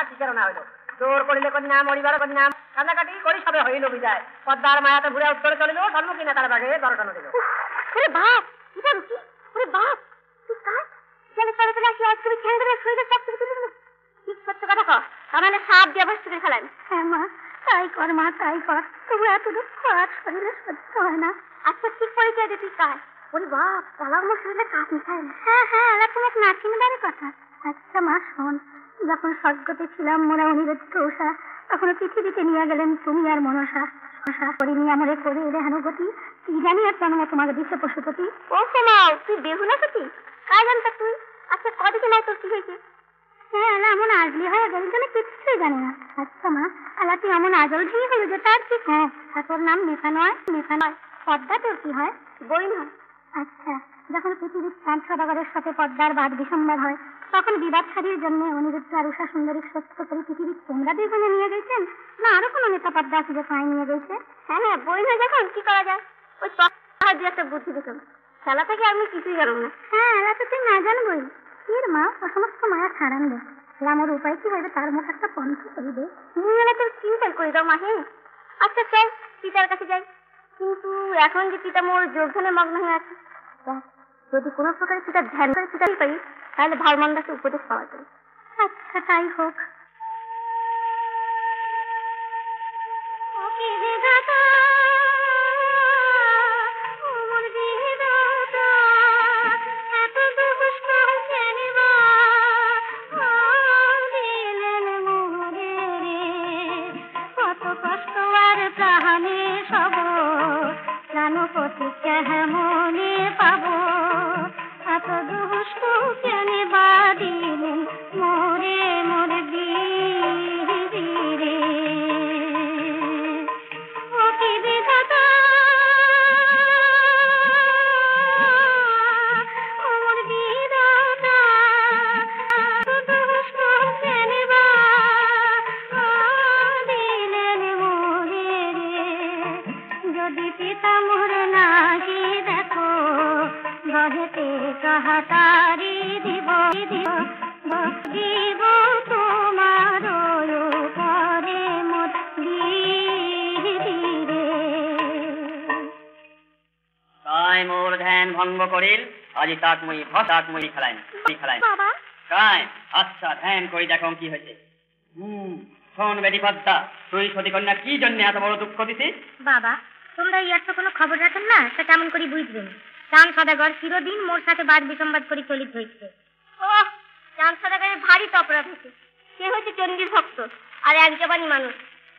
কি কারণে হইল? জোর করিলে কন্যা, মরিবার কন্যা, কান্নাকাটি করি সবে হইল বিদায়। পদ্মার মায়াতে ঘুরে উত্তরে চলিল, সম্মুখী নেতার বাগে দরকানো দিল। ওরে বাপ, এটা কি? ওরে বাপ, তুই কাজ চলে চলে চলে আসি, আজ তুমি ছেলেদের শরীরে সব কিছু তুলে দিল। ঠিক সত্য কথা কর, তাহলে সাপ দিয়ে বসে তুলে ফেলেন। হ্যাঁ মা, তাই কর মা, তাই কর। তবু এত দুঃখ আর শরীরে সহ্য হয় না। আচ্ছা ঠিক পরিচয় দে তুই কার? ওরে বাপ, তাহলে আমার শরীরে কাজ মিশাই না। হ্যাঁ হ্যাঁ, এলা তোমার নাচিমদারের কথা। আচ্ছা মা শোন, যখন স্বর্গতে ছিলাম মোরা অনিরুদ্ধ উষা, তখন পৃথিবীতে নিয়ে গেলেন তুমি আর মনসা। আশা করিনি আমরে করে এলে হেনগতি, কি জানি আর জন্ম তোমাকে দিচ্ছে পশুপতি। ও সোমাও, তুই বেহুলা সতী? কাজ জানতা তুই? আচ্ছা কদিকে নাই তোর কি হয়েছে? হ্যাঁ, এলা এমন আজলি হয়ে গেল যেন কিছুই জানি না। আচ্ছা মা, এলা তুই এমন আজল ঝিয়ে হলো যে তার কি? হ্যাঁ, তোর নাম মেথা নয়? মেথা নয়। পদ্মা তোর কি হয়? বই না। আচ্ছা, যখন পৃথিবীর চাঁদ সদাগরের সাথে পদ্মার বাদ বিসম্বাদ হয়, তখন বিবাদ সারির জন্য অনিরুদ্ধ আর উষা সুন্দরী সত্য করে পৃথিবীর তোমরা দুইজনে নিয়ে গেছেন, না আরো কোনো নেতা পদ্মা আছে যে পায়ে নিয়ে গেছে? হ্যাঁ হ্যাঁ, বই না যখন কি করা যায়? ওই দিয়ে একটা বুদ্ধি দিতাম, খেলা থেকে আমি কিছুই জানো না। হ্যাঁ, এলা তো তুই না জানবই। এর মা ও সমস্ত মায়া ছাড়ান দে, আমার উপায় কি হবে তার মুখ একটা পন্থ করে দে। তুমি এলা তোর চিন্তাই করে দাও মাহে। আচ্ছা চল পিতার কাছে যাই, কিন্তু এখন যে পিতা মোর যোগদানে মগ্ন হয়ে আছে, যদি কোনো প্রকারে পিতার ধ্যান করে পিতাই পাই, তাহলে ভালো মন্দ একটা উপদেশ পাওয়া যায়। আচ্ছা তাই হোক। কত কষ্ট আর প্রাণে সব প্রাণপতি কেমনে পাবো, এত দুষ্ট কেন বাদিলেন মোরে মোর বীরে। ও কি বিধাতা, ও মোর বিধাতা, এত দুষ্ট কেন বাদিলেন মোরে রে। যদি পিতা মোর নাহি দেখো, গহেতে কাহাতারি দিব দিব দিব তোমার পরে মোর দিদিরে। তাই মোর ধ্যান ভঙ্গ করিল, আজি তাক মুই খেলাইন খেলাইন। বাবা, তাই আচ্ছা ধ্যান করি দেখো কি হয়েছে। শোন বেটি পদ্মা, তুই সতী কন্যা কি জন্য এত বড় দুঃখ দিছিস? বাবা, তোমরা ইয়ার তো কোনো খবর রাখেন না, তা কেমন করে বুঝবেন? চাঁদ সদাগর চিরদিন মোর সাথে বাদ বিসম্বাদ করে চলিত হয়েছে। ও চাঁদ সদাগরের ভারী তপরাধ হয়েছে। সে হচ্ছে চণ্ডীর ভক্ত আর এক জবানি মানুষ।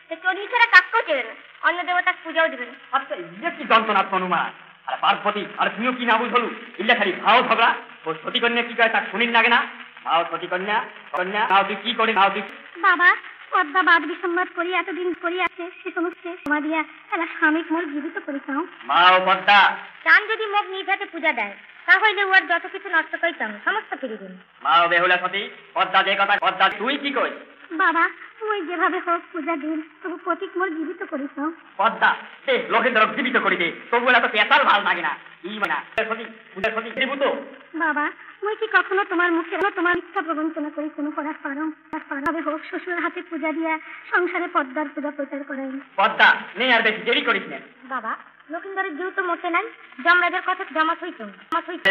সে চণ্ডী ছাড়া কাকেও চেনে না, অন্য দেবতার পূজাও দিবে না। আচ্ছা ইয়ে কি যন্ত্রণা হনুমান আর পার্বতী, আর তুইও কি না বুঝলু? ইল্লা খালি ভাও ঝগড়া। ও সতী কন্যা কি কয় তা শুনিন লাগে না? ভাও সতী কন্যা কন্যা নাও তুই কি করে নাও তুই? বাবা, পদ্মা বাদ বিসম্বাদ করি এতদিন করি আছে, সে সমস্ত তোমা দিয়া এলা স্বামীক মোর জীবিত করিতাম। মাও পদ্মা, চাঁদ যদি মোক নিভাতে পূজা দেয়, তাহলে ওর যত কিছু নষ্ট করিতাম সমস্ত ফিরে দিন। মাও বেহুলা সতী, পদ্মা যে কথা পদ্মা তুই কি কই? বাবা, ওই যেভাবে হোক পূজা দিন, তবু প্রতীক মোর জীবিত করিতাম। পদ্মা সে লোকেন্দ্র জীবিত করি দে, তবু এত পেতাল ভাল লাগে না। ই মানে সতী পূজা সতী জীবিত। বাবা, মুই কি কখনো তোমার মুখে তোমার ইচ্ছা প্রবঞ্চনা করি কোনো করার পারো? হবে হোক শ্বশুরের হাতে পূজা দিয়া সংসারে পদ্মার পূজা প্রচার করাই। পদ্মা নে আর বেশি দেরি করিস না। বাবা, লক্ষিন্দরের যেহেতু মতে নাই, যমরাজের কথা জমা হইতো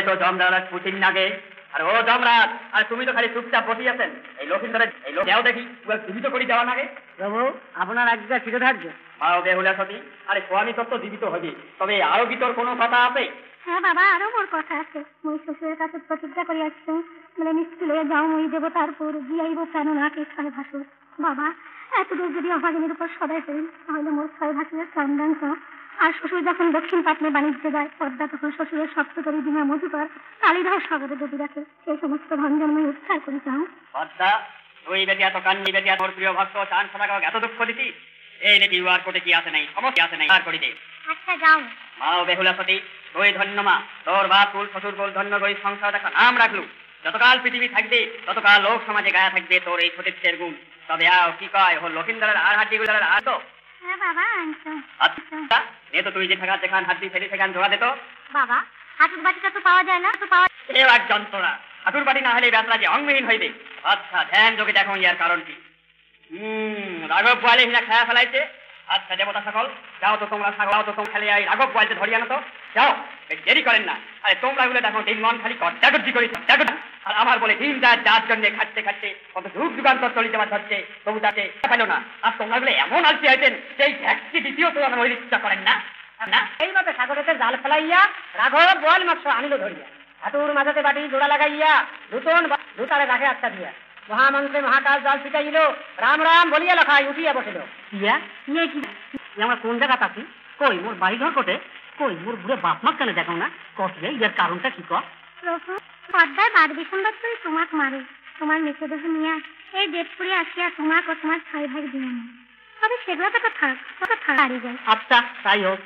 তো যমরাজ পুতিন নাগে, আর ও যমরাজ, আর তুমি তো খালি চুপচাপ বসে আছেন। এই লক্ষিন্দরের এই লোক যাও দেখি জীবিত করি দেওয়া নাগে। প্রভু, আপনার আজ্ঞা চিরধার্য। মাও বেহুলা সতী, আরে স্বামী তত্ত্ব জীবিত হবে, তবে আরো কি তোর কোনো কথা আছে? হ্যাঁ বাবা, আরো মোর কথা আছে। মুই শ্বশুরের কাছে প্রতিজ্ঞা করে আসছি, বলে নিশ্চিলে যাও মুই দেবতার পর জিয়াইব প্রাণ নাকে ছয় ভাসুর। বাবা, এতদূর যদি অভাগিনীর উপর সদাই করেন, তাহলে মোর ছয় ভাসুরের প্রাণদাঙ্ক। আর শ্বশুর যখন দক্ষিণ পাটনে বাণিজ্যে যায়, পদ্মা তখন শ্বশুরের সপ্ততরী দিনা মধুকর কালীদাহ সাগরে ডুবি রাখে। সেই সমস্ত ধনজন্মই উদ্ধার করে যাও। পদ্মা, তুই বেটি এত কান্নি বেটি তোর প্রিয় ভক্ত চান সদাগর এত দুঃখ দিতি, এই বেটি আর কোটে কি আছে নাই, সমস্যা আছে নাই, আর করি দে। আচ্ছা যাও। মাও বেহুলা সতী, তুই ধন্য মা, তোর বাপ কুল শ্বশুর কুল ধন্য করে সংসার দেখা নাম রাখলু। যতকাল পৃথিবী থাকবে ততকাল লোক সমাজে গায়া থাকবে তোর এই সতীত্বের গুণ। তবে আও কি কয় ও লক্ষিন্দরের আর হাড্ডিগুলার আর তো? হ্যাঁ বাবা, আনছো। আচ্ছা নে তো তুই যে থাকা যেখান হাড্ডি ফেরি সেখান জোড়া দে তো। বাবা, হাতুর বাটিটা তো পাওয়া যায় না, তো পাওয়া এ এক যন্ত্রণা, হাতুর বাটি না হলে ব্যথা যে অঙ্গহীন হইবে। আচ্ছা ধ্যান যোগে দেখো ইয়ার কারণ কি। রাঘব বয়ালে হিনা খায়া ফেলাইছে। আচ্ছা দেবতা সকল, যাও তো তোমরা ছাগলাও তো তোমরা খেলে এই রাঘব বয়ালতে ধরিয়ে আনো তো, যাও, দেরি করেন না। আরে তোমরা গুলো দেখো দিন মন খালি কর্তাগর্জি করি, আর আমার বলে দিন যার জন্য খাটতে খাটতে কত যুগ যুগান্তর চলে যাওয়ার হচ্ছে, তবু তাকে পেল না। আর তোমরা গুলো এমন আলসি হয়েছেন সেই ভ্যাক্সি দ্বিতীয় তো আমার ওই ইচ্ছা করেন না। না এইভাবে সাগরেতে জাল ফেলাইয়া রাঘব বয়াল মাত্র আনিল ধরিয়া, হাতুর মাঝাতে বাটি জোড়া লাগাইয়া নূতন দুতারে রাখে আচ্ছা দিয়া মহামন্ত্রে মহাকাশ জাল ছিটাইল, রাম রাম বলিয়া লেখায় উঠিয়া বসিল। ইয়া ইয়ে কি আমরা কোন জায়গাতে আছি? কই মোর বাড়ি ঘর কোটে? কই মোর বুড়ে বাপ মা কেন দেখো না? কটিয়া ইয়ার কারণটা কি কর? পর্দায় বার বিসম্বাদ করে তোমাক মারে, তোমার মৃতদেহ নিয়ে এই দেবপুরে আসিয়া তোমাক ও তোমার 6 ভাই দিয়ে নেয়। তবে সেগুলো তো থাক হারি যায়। আচ্ছা তাই হোক।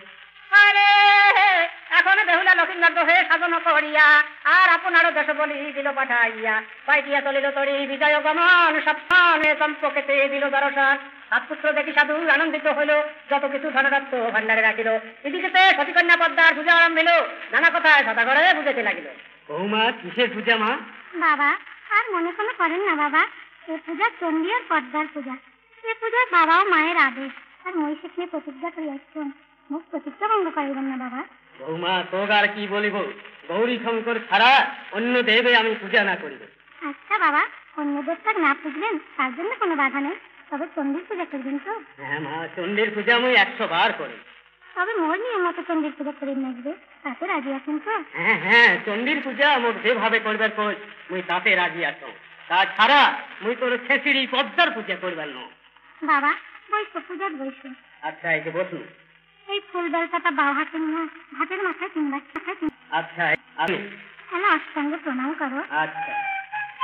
আরে এখন বেহুলা লক্ষ্মীনাথ হয়ে সাধন করিয়া আর আপনারও দেশ বলি দিল পাঠাইয়া, পাইটিয়া চলিল তরি বিজয় গমন, সপ্তাহে চম্পকেতে দিল দর্শন। সাতপুত্র দেখি সাধু আনন্দিত হইল, যত কিছু ধনরত্ন ভান্ডারে রাখিল। এদিকে সতীকন্যা পদ্মার পূজা আরম্ভ হইল, নানা কথায় সদাগরে বুঝাতে লাগিল। বৌমা কিসের পূজা মা? বাবা আর মনে কোনো করেন না বাবা, এ পূজা চণ্ডী আর পদ্মার পূজা। এ পূজার বাবা ও মায়ের আদেশ, আর মই সেখানে প্রতিজ্ঞা করিয়াছেন, মুখ প্রতিজ্ঞা ভঙ্গ করিবেন না বাবা। বৌমা তোগ আর কি বলিব, গৌরী শঙ্কর ছাড়া অন্য দেবে আমি পূজা না করিব। আচ্ছা বাবা, অন্য দেবতার না পুজলেন তার জন্য কোনো বাধা নেই, তবে চণ্ডীর পূজা করবেন তো? হ্যাঁ মা, চণ্ডীর পূজা আমি 100 বার করি। তবে মোর নিয়ম মতো চণ্ডীর পূজা করেন নাকবে, তাতে রাজি আছেন তো? হ্যাঁ হ্যাঁ, চণ্ডীর পূজা মোর যেভাবে করবার কই মুই তাতে রাজি আছো। তাছাড়া মুই তোর ছেঁচিড়ি পদ্মার পূজা করবার ন। বাবা বৈশ্য পূজার বৈশ্য। আচ্ছা এই যে বসুন। এই ফুল বেলপাতা বাও হাতে নিয়ে হাতের মাথায় কিংবা আচ্ছা আমি তাহলে অষ্টাঙ্গ প্রণাম করো। আচ্ছা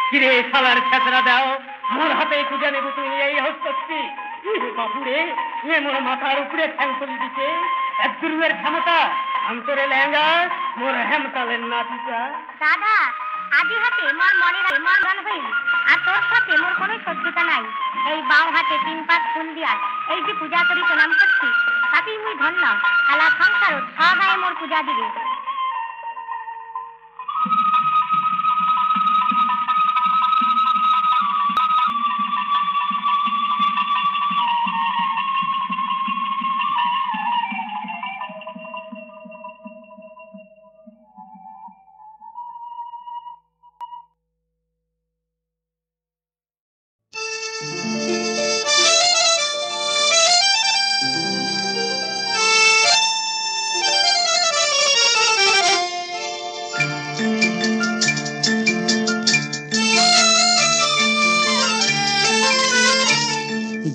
কিরে শালার ছেঁচড়া দাও, মোর হাতে পূজা নেব তুই এই হচ্ছি বাপুরে, এ মোর মাথার উপরে ঠ্যাং তুলি দিছে এক গুরুয়ের ক্ষমতা, অন্তরে লেঙ্গা মোর হেমতালের নাতিটা। দাদা আদি হাতে মোর মনে মন গান হইল, আর তোর সাথে মোর কোনো শত্রুতা নাই। এই বাও হাতে 3 পাত ফুল দিয়া এই যে পূজা করি প্রণাম করছি, তাতেই মুই ধন্য। আলা সংসার সবাই মোর পূজা দিবে।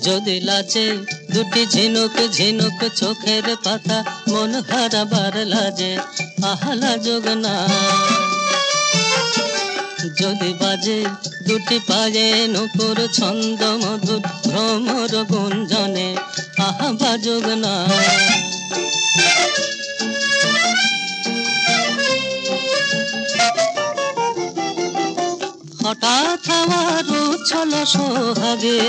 যদি লাজে দুটি ঝিনুক ঝিনুক চোখের পাতা, মন হারাবার লাজে আহলা যোগ না। যদি বাজে দুটি পায়ে নুপুর ছন্দ মধুর ভ্রমর গুঞ্জনে আহবা যোগ না। হঠাৎ আমার উচ্ছল সোহাগে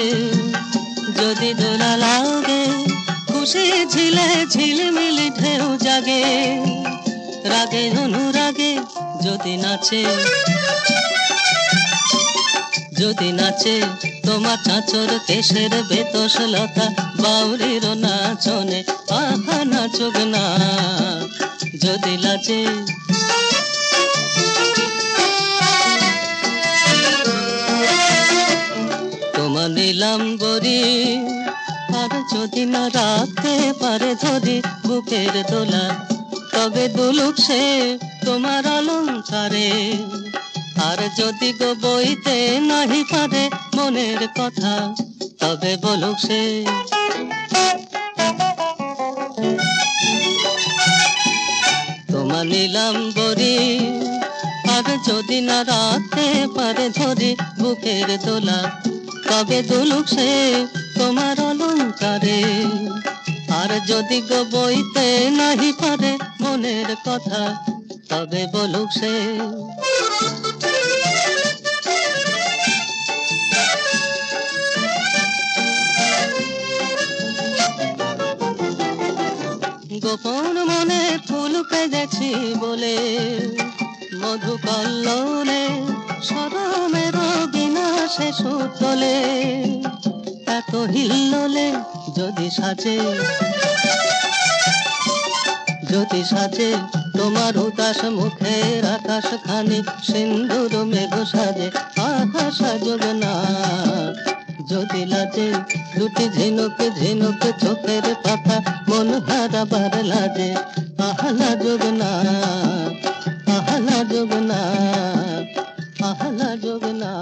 যদি দোলা লাগে, খুশি ঝিলে ঝিলমিলি ঢেউ জাগে। রাগে অনুরাগে যদি নাচে, যদি নাচে তোমার চাঁচর কেশের বেতসলতা, বাউরির নাচনে আহা নাচুক না। যদি লাজে তোমার নিলাম বরি, আর যদি না রাখতে পারে ধরি বুকের দোলা, তবে দুলুক সে তোমার অলংকারে। আর যদি গো বইতে নাহি পারে মনের কথা, তবে বলুক সে। তোমার নিলাম বরি, আর যদি না রাখতে পারে ধরি বুকের দোলা, তবে দুলুক সে তোমার অলংকারে। আর যদি গো বইতে নাহি পারে মনের কথা, তবে বলুক সে। গোপন মনে ফুল পেয়েছি বলে, মধু কল্লোলে সরমের বিনাশে সুতলে। রক্ত হিল্লোলে যদি সাজে, যদি সাজে তোমার উদাস মুখের আকাশ খানি সিন্দুর মেঘ সাজে, আহা সাজুক না যদি লাজে দুটি ঝিনুক ঝিনুক চোখের পাতা মন হারাবার লাজে, আহা লাজুক না, আহা লাজুক না, আহা লাজুক না।